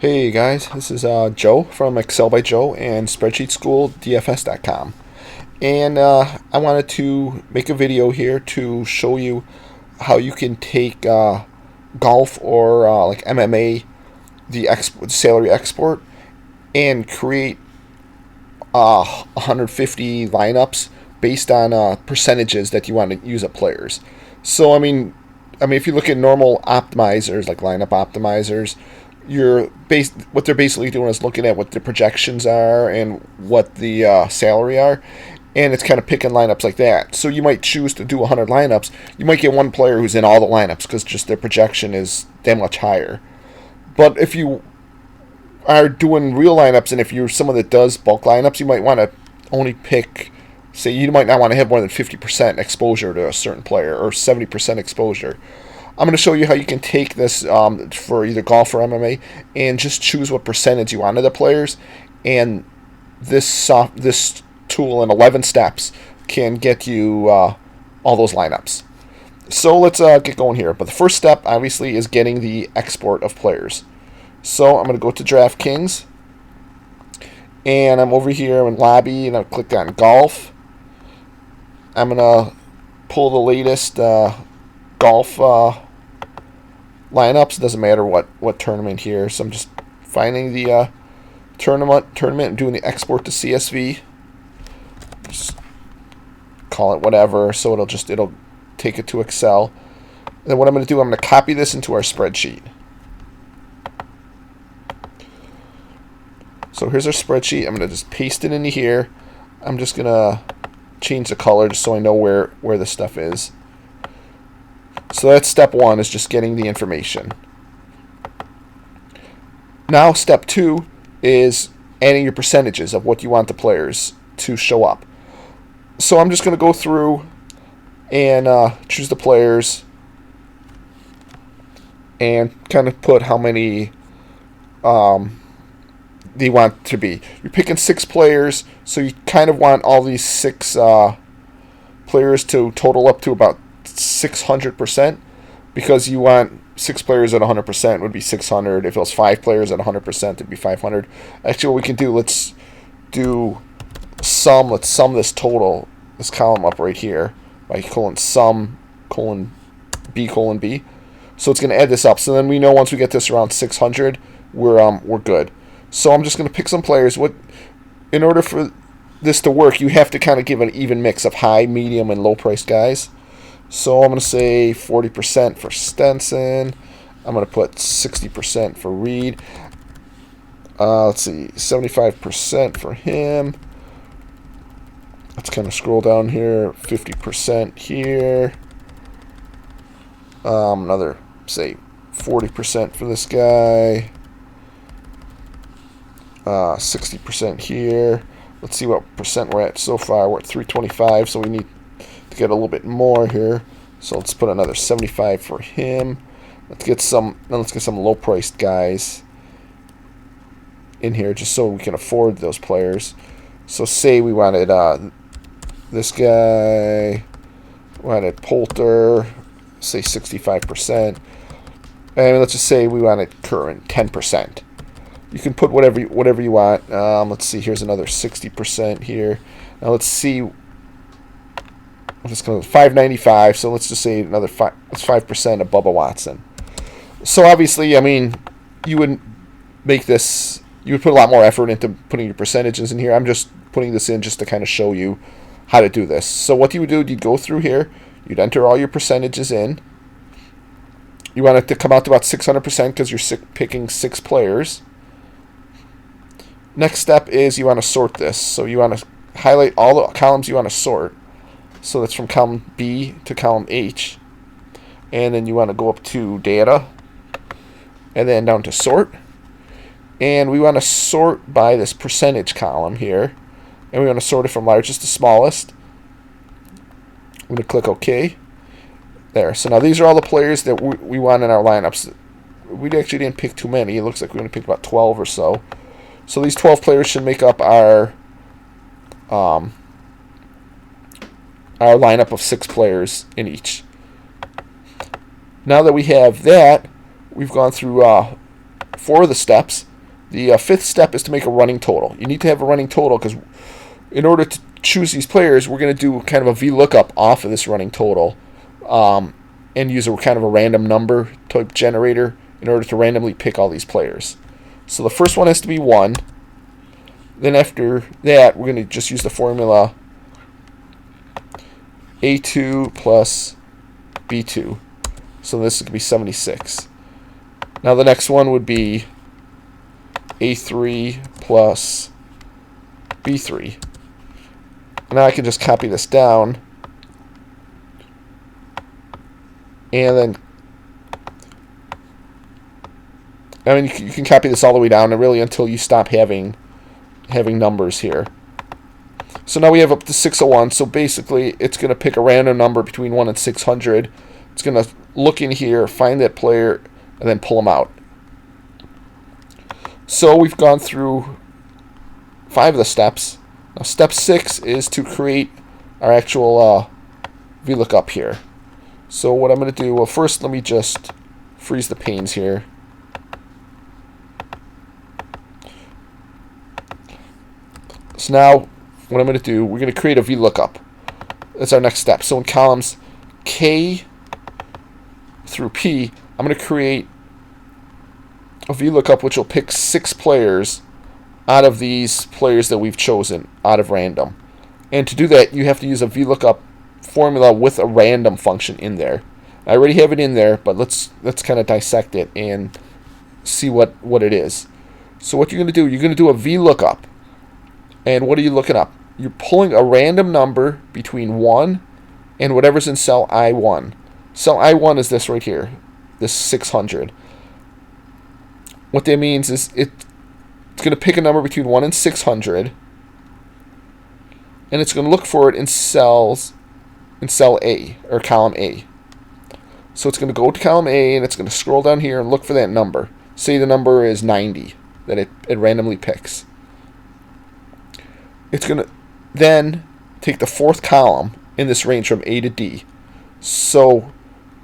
Hey guys, this is Joe from Excel by Joe and Spreadsheet School DFS.com. And I wanted to make a video here to show you how you can take golf or like MMA, the salary export, and create 150 lineups based on percentages that you want to use at players. So I mean, if you look at normal optimizers like lineup optimizers, what they're basically doing is looking at what the projections are and what the salary are, and it's kind of picking lineups like that. So you might choose to do 100 lineups. You might get one player who's in all the lineups because just their projection is that much higher. But if you are doing real lineups, and if you're someone that does bulk lineups, you might want to only pick. Say you might not want to have more than 50% exposure to a certain player or 70% exposure. I'm going to show you how you can take this for either golf or MMA and just choose what percentage you want of the players. And this tool in 11 steps can get you all those lineups. So let's get going here. But the first step, obviously, is getting the export of players. So I'm going to go to DraftKings. And I'm over here in Lobby, and I'll click on Golf. I'm going to pull the latest golf lineups. It doesn't matter what tournament here. So I'm just finding the tournament and doing the export to CSV. Just call it whatever. So it'll take it to Excel. And then what I'm going to do, I'm going to copy this into our spreadsheet. So here's our spreadsheet. I'm going to just paste it into here. I'm just going to change the color just so I know where this stuff is. So that's step one, is just getting the information. Now step two is adding your percentages of what you want the players to show up. So I'm just going to go through and choose the players and kind of put how many they want to be. You're picking 6 players, so you kind of want all these 6 players to total up to about 600%, because you want 6 players at 100% would be 600. If it was 5 players at 100%, it'd be 500. Actually, what we can do, let's sum this total, this column up right here by sum B. So it's going to add this up. So then we know once we get this around 600, we're good. So I'm just going to pick some players. In order for this to work, you have to kind of give an even mix of high, medium, and low-priced guys. So I'm going to say 40% for Stenson. I'm going to put 60% for Reed. Let's see, 75% for him. Let's kind of scroll down here. 50% here. Another, say, 40% for this guy. 60% here. Let's see what percent we're at so far. We're at 325, so we need to get a little bit more here. So let's put another 75 for him. Let's get some low-priced guys in here just so we can afford those players. So say we wanted this guy, wanted Poulter, say 65%, and let's just say we wanted Curran 10%. You can put whatever you want. Let's see. Here's another 60% here. Now let's see. Let's go 595. So let's just say another 5% of Bubba Watson. So obviously, I mean, you would make this. You would put a lot more effort into putting your percentages in here. I'm just putting this in just to kind of show you how to do this. So what you would do, you'd go through here. You'd enter all your percentages in. You want it to come out to about 600% because you're picking 6 players. Next step is you want to sort this. So you want to highlight all the columns you want to sort. So that's from column B to column H. And then you want to go up to data. And then down to sort. And we want to sort by this percentage column here. And we want to sort it from largest to smallest. I'm going to click OK. There. So now these are all the players that we want in our lineups. We actually didn't pick too many. It looks like we only picked about 12 or so. So these 12 players should make up our lineup of 6 players in each. Now that we have that, we've gone through 4 of the steps. The fifth step is to make a running total. You need to have a running total because in order to choose these players, we're going to do kind of a VLOOKUP off of this running total and use a kind of a random number type generator in order to randomly pick all these players. So the first one has to be 1. Then after that, we're going to just use the formula A2 plus B2. So this could be 76. Now the next one would be A3 plus B3. Now I can just copy this down and then you can copy this all the way down and really until you stop having numbers here. So now we have up to 601. So basically it's going to pick a random number between 1 and 600. It's going to look in here, find that player, and then pull them out. So we've gone through 5 of the steps. Now step 6 is to create our actual VLOOKUP here. So what I'm going to do, well first let me just freeze the panes here. So now what I'm going to do, we're going to create a VLOOKUP. That's our next step. So in columns K through P, I'm going to create a VLOOKUP which will pick 6 players out of these players that we've chosen out of random. And to do that, you have to use a VLOOKUP formula with a random function in there. I already have it in there, but let's kind of dissect it and see what it is. So what you're going to do, you're going to do a VLOOKUP. And what are you looking up? You're pulling a random number between 1 and whatever's in cell I1. Cell I1 is this right here, this 600. What that means is it's going to pick a number between 1 and 600, and it's going to look for it in cell A, or column A. So it's going to go to column A, and it's going to scroll down here and look for that number. Say the number is 90 that it randomly picks. It's going to then take the 4th column in this range from A to D. So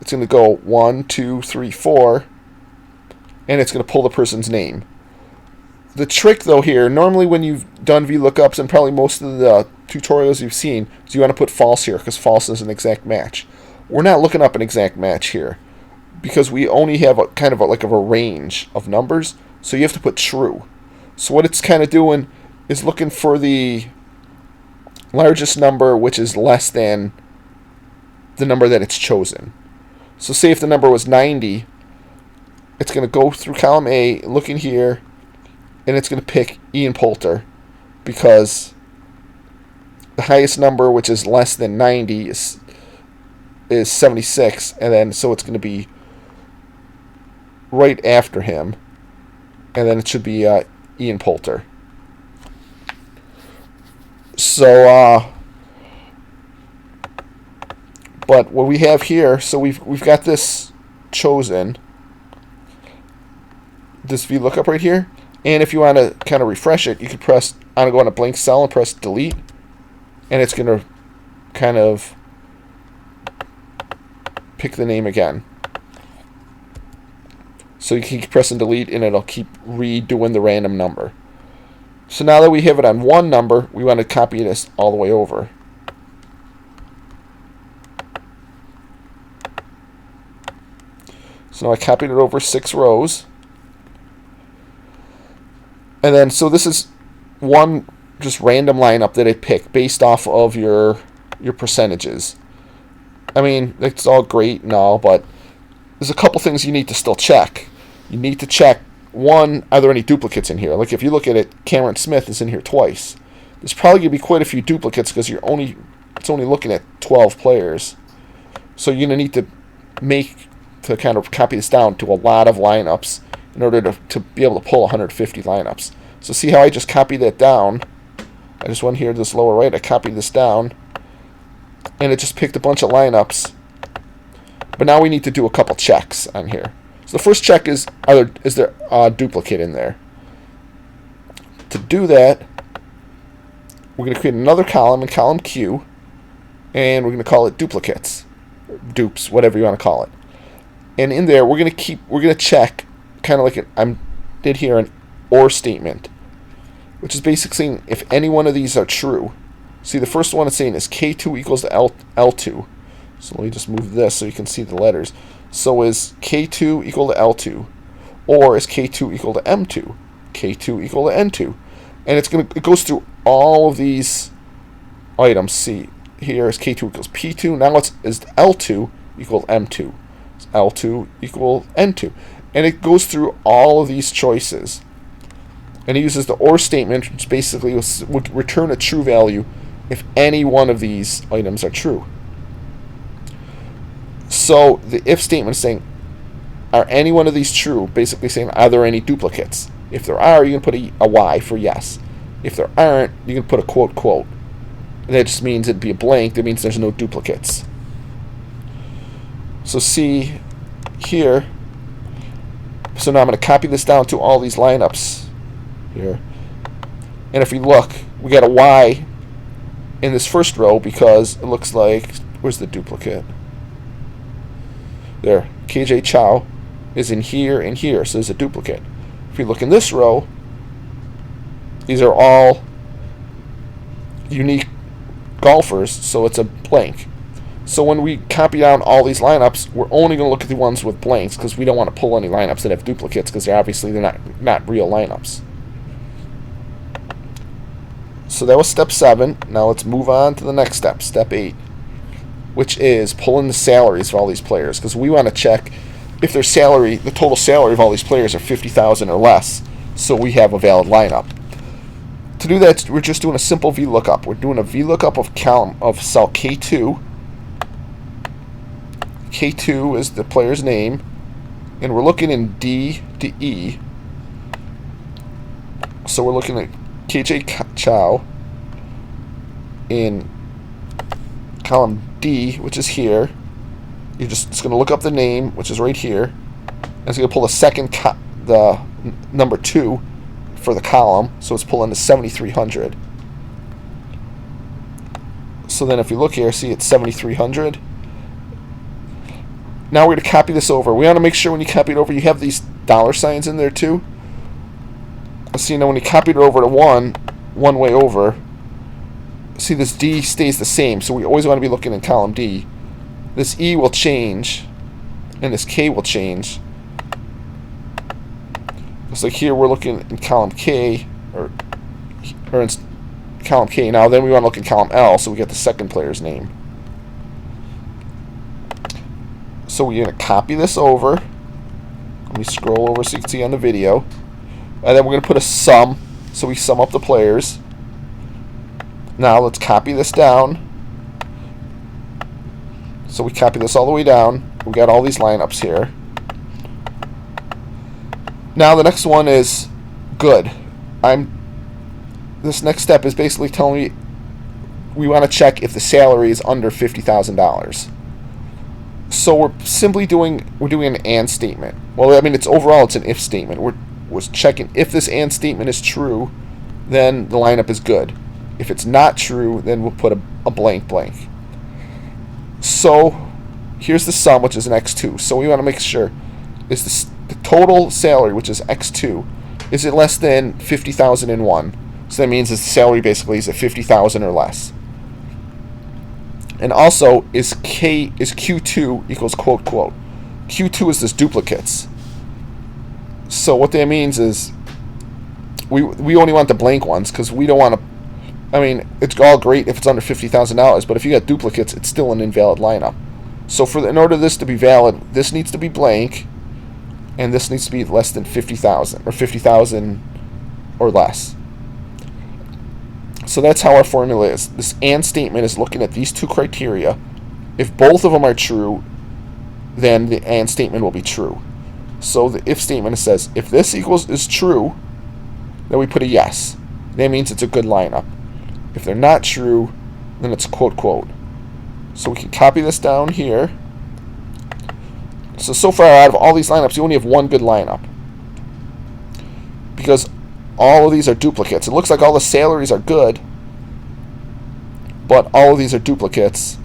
it's going to go 1, 2, 3, 4, and it's going to pull the person's name. The trick, though, here, normally when you've done VLOOKUPs, and probably most of the tutorials you've seen, is you want to put false here, because false is an exact match. We're not looking up an exact match here, because we only have a kind of like a range of numbers, so you have to put true. So what it's kind of doing is looking for the largest number which is less than the number that it's chosen. So say if the number was 90, it's going to go through column A, look in here, and it's going to pick Ian Poulter because the highest number which is less than 90 is 76, and then so it's going to be right after him, and then it should be Ian Poulter. So, but what we have here, so we've got this chosen, this VLOOKUP right here, and if you want to kind of refresh it, you could press, I'm going to go on a blank cell and press delete, and it's going to kind of pick the name again. So you can keep pressing delete, and it'll keep redoing the random number. So now that we have it on one number, we want to copy this all the way over. So now I copied it over 6 rows. And then, so this is one just random lineup that I picked based off of your percentages. I mean, it's all great and all, but there's a couple things you need to still check. You need to check, one, are there any duplicates in here? Like if you look at it, Cameron Smith is in here twice. There's probably going to be quite a few duplicates because it's only looking at 12 players. So you're going to need to kind of copy this down to a lot of lineups in order to be able to pull 150 lineups. So see how I just copied that down? I just went here to this lower right, I copied this down, and it just picked a bunch of lineups. But now we need to do a couple checks on here. So the first check is there a duplicate in there? To do that, we're going to create another column in column Q, and we're going to call it duplicates, dupes, whatever you want to call it. And in there, we're going to check, kind of like I did here OR statement, which is basically saying if any one of these are true. See, the first one it's saying is K2 equals to L2. So let me just move this so you can see the letters. So is K2 equal to L2, or is K2 equal to M2, K2 equal to N2, and it goes through all of these items. See, here is K2 equals P2. Now is L2 equal to M2, L2 equal N2, and it goes through all of these choices. And it uses the OR statement, which basically would return a true value if any one of these items are true. So the if statement is saying, are any one of these true? Basically saying, are there any duplicates? If there are, you can put a Y for yes. If there aren't, you can put a quote, quote. And that just means it'd be a blank. That means there's no duplicates. So see here. So now I'm going to copy this down to all these lineups here. And if we look, we got a Y in this first row because it looks like, where's the duplicate? There, KJ Chow is in here and here, so there's a duplicate. If we look in this row, these are all unique golfers, so it's a blank. So when we copy down all these lineups, we're only going to look at the ones with blanks because we don't want to pull any lineups that have duplicates because they're not real lineups. So that was step 7. Now let's move on to the next step, step 8, which is pulling the salaries of all these players, because we want to check if their salary, the total salary of all these players are $50,000 or less, so we have a valid lineup. To do that, we're just doing a simple VLOOKUP. We're doing a VLOOKUP of column of cell K2. K2 is the player's name, and we're looking in D to E. So we're looking at KJ Chow in column D, which is here. It's going to look up the name, which is right here, and it's going to pull the number 2 for the column, so it's pulling the 7,300. So then if you look here, see it's 7,300. Now we're going to copy this over. We want to make sure when you copy it over, you have these dollar signs in there too. See, now when you copy it over to one way over, see this D stays the same, so we always want to be looking in column D. This E will change, and this K will change. So here we're looking in column K, or in column K. Now then we want to look in column L, so we get the second player's name. So we're going to copy this over. Let me scroll over so you can see on the video. And then we're going to put a sum, so we sum up the players. Now let's copy this down. So we copy this all the way down. We got all these lineups here. Now the next one is good. This next step is basically telling me we want to check if the salary is under $50,000. So we're doing an AND statement. Well, I mean, it's an if statement. We're checking if this AND statement is true, then the lineup is good. If it's not true, then we'll put a blank blank. So here's the sum, which is an X2. So we want to make sure is the total salary, which is X2, is it less than 50,001? So that means the salary basically is at 50,000 or less. And also is Q2 equals quote quote. Q2 is this duplicates. So what that means is we only want the blank ones because we don't want to. I mean, it's all great if it's under $50,000, but if you got duplicates, it's still an invalid lineup. So in order for this to be valid, this needs to be blank, and this needs to be less than 50,000 or 50,000 or less. So that's how our formula is. This AND statement is looking at these two criteria. If both of them are true, then the AND statement will be true. So the if statement says if this is true, then we put a yes. That means it's a good lineup. If they're not true, then it's quote quote. So we can copy this down here. So far out of all these lineups, you only have one good lineup, because all of these are duplicates. It looks like all the salaries are good, but all of these are duplicates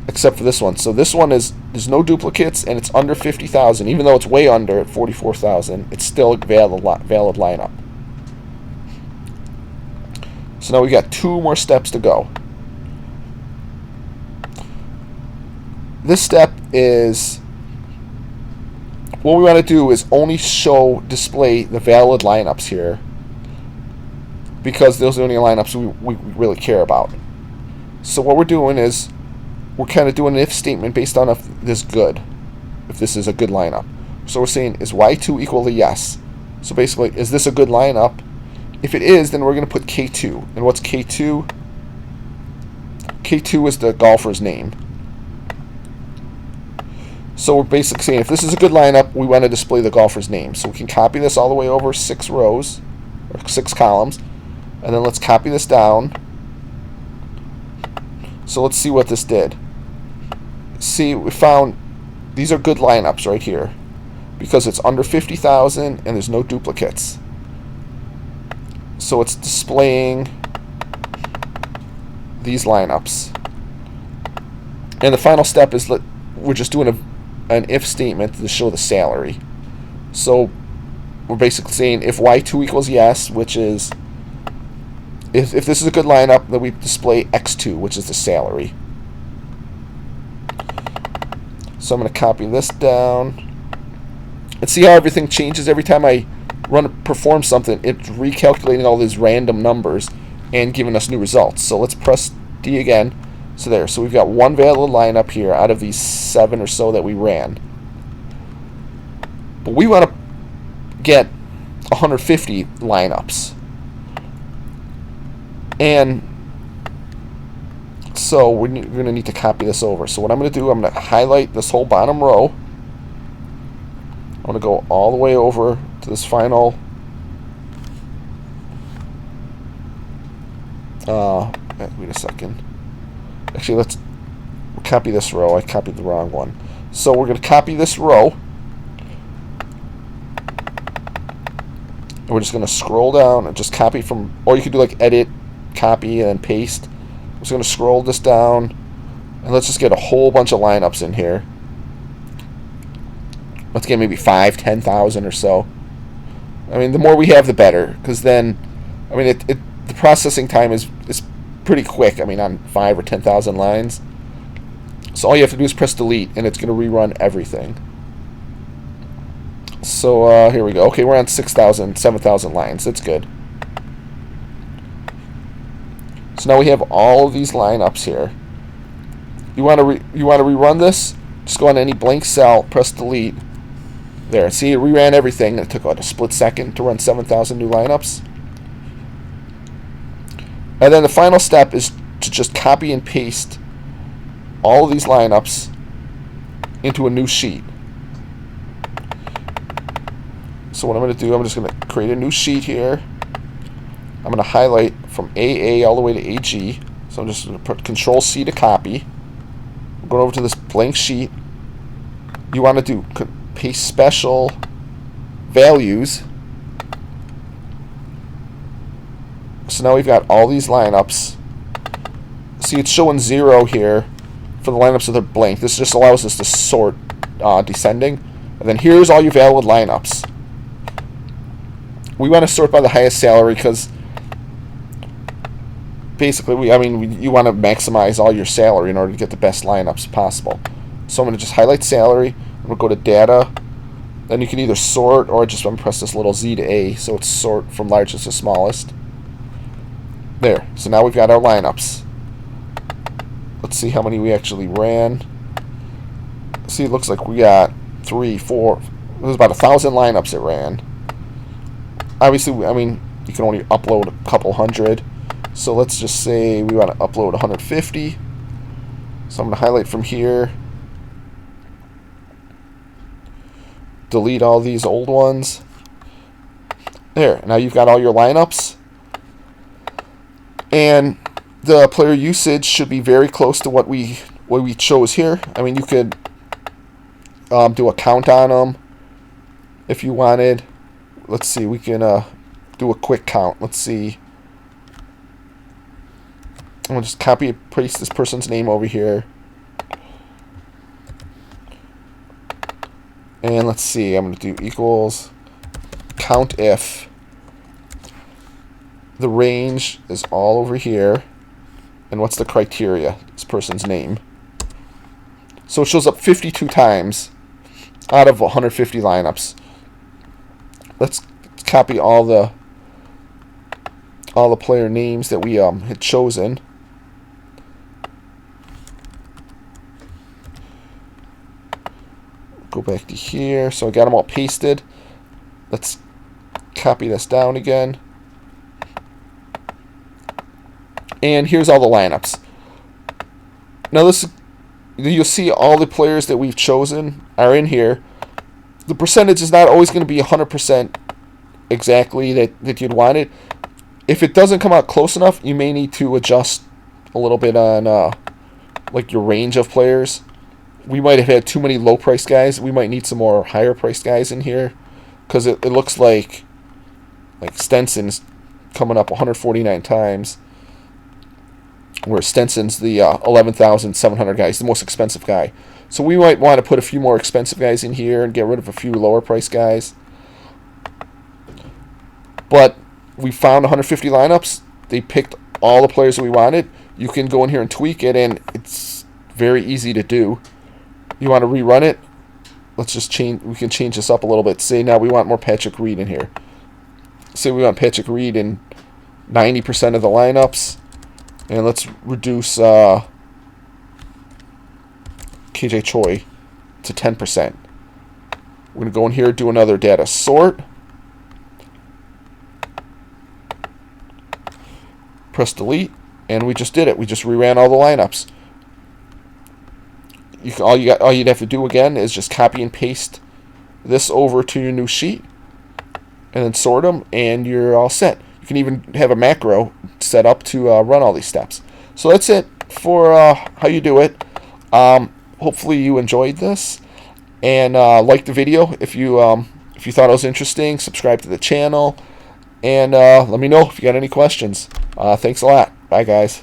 except for this one. So this one is there's no duplicates, and it's under 50,000. Even though it's way under at 44,000, it's still a valid lineup. So now we got 2 more steps to go. This step is, what we want to do is only display the valid lineups here, because those are the only lineups we really care about. So what we're doing is, we're kind of doing an if statement based on if this is a good lineup. So we're saying, is Y2 equal to yes? So basically, is this a good lineup? If it is, then we're going to put K2. And what's K2? K2 is the golfer's name. So we're basically saying, if this is a good lineup, we want to display the golfer's name. So we can copy this all the way over 6 rows, or 6 columns. And then let's copy this down. So let's see what this did. See, we found these are good lineups right here, because it's under 50,000 and there's no duplicates. So it's displaying these lineups. And the final step is we're just doing an if statement to show the salary. So we're basically saying if Y2 equals yes, which is, if this is a good lineup, then we display X2, which is the salary. So I'm going to copy this down. And see how everything changes every time I perform something. It's recalculating all these random numbers and giving us new results. So let's press D again. So there. So we've got 1 valid lineup here out of these 7 or so that we ran. But we want to get 150 lineups. And so we're going to need to copy this over. So what I'm going to do, I'm going to highlight this whole bottom row. I'm going to go all the way over to this final wait a second. Actually, let's copy this row. I copied the wrong one. So we're going to copy this row. And we're just going to scroll down and just copy from, or you could do like edit, copy, and paste. I'm just going to scroll this down, and let's just get a whole bunch of lineups in here. Let's get maybe 5,000, 10,000 or so. I mean, the more we have, the better, because then, I mean, the processing time is pretty quick. I mean, on 5,000 or 10,000 lines. So all you have to do is press delete, and it's going to rerun everything. So here we go. Okay, we're on 6,000, 7,000 lines. That's good. So now we have all of these lineups here. You want to rerun this? Just go on any blank cell, press delete. There. See, it reran everything. It took about a split second to run 7,000 new lineups. And then the final step is to just copy and paste all of these lineups into a new sheet. So what I'm going to do, I'm just going to create a new sheet here. I'm going to highlight from AA all the way to AG. So I'm just going to put Control-C to copy. I'm going over to this blank sheet. You want to do paste special values. So now we've got all these lineups. See, it's showing 0 here for the lineups that are blank. This just allows us to sort descending. And then here's all your valid lineups. We want to sort by the highest salary because basically, you want to maximize all your salary in order to get the best lineups possible. So I'm going to just highlight salary. I'm going to go to data. Then you can either sort or just press this little Z to A, so it's sort from largest to smallest. There. So now we've got our lineups. Let's see how many we actually ran. See, it looks like we got 3, 4. There's about 1,000 lineups it ran. Obviously, you can only upload a couple hundred. So let's just say we want to upload 150. So I'm going to highlight from here. Delete all these old ones. There. Now you've got all your lineups. And the player usage should be very close to what we chose here. I mean, you could do a count on them if you wanted. Let's see. We can do a quick count. Let's see. I'm going to just copy and paste this person's name over here. And let's see, I'm going to do equals count if the range is all over here. And what's the criteria? This person's name. So it shows up 52 times out of 150 lineups. Let's copy all the player names that we had chosen. Go back to here. So I got them all pasted. Let's copy this down again. And here's all the lineups. Now you'll see all the players that we've chosen are in here. The percentage is not always going to be 100% exactly that you'd want it. If it doesn't come out close enough, you may need to adjust a little bit on like your range of players. We might have had too many low-priced guys. We might need some more higher-priced guys in here, because it looks like Stenson's coming up 149 times, where Stenson's the 11,700 guy. He's the most expensive guy. So we might want to put a few more expensive guys in here and get rid of a few lower-priced guys. But we found 150 lineups. They picked all the players that we wanted. You can go in here and tweak it, and it's very easy to do. You want to rerun it? Let's just change. We can change this up a little bit. Say now we want more Patrick Reed in here. Say we want Patrick Reed in 90% of the lineups, and let's reduce KJ Choi to 10%. We're going to go in here, do another data sort. Press delete, and we just did it. We just reran all the lineups. All you'd have to do again is just copy and paste this over to your new sheet, and then sort them, and you're all set. You can even have a macro set up to run all these steps. So that's it for how you do it. Hopefully you enjoyed this, and like the video if you thought it was interesting. Subscribe to the channel, and let me know if you got any questions. Thanks a lot. Bye, guys.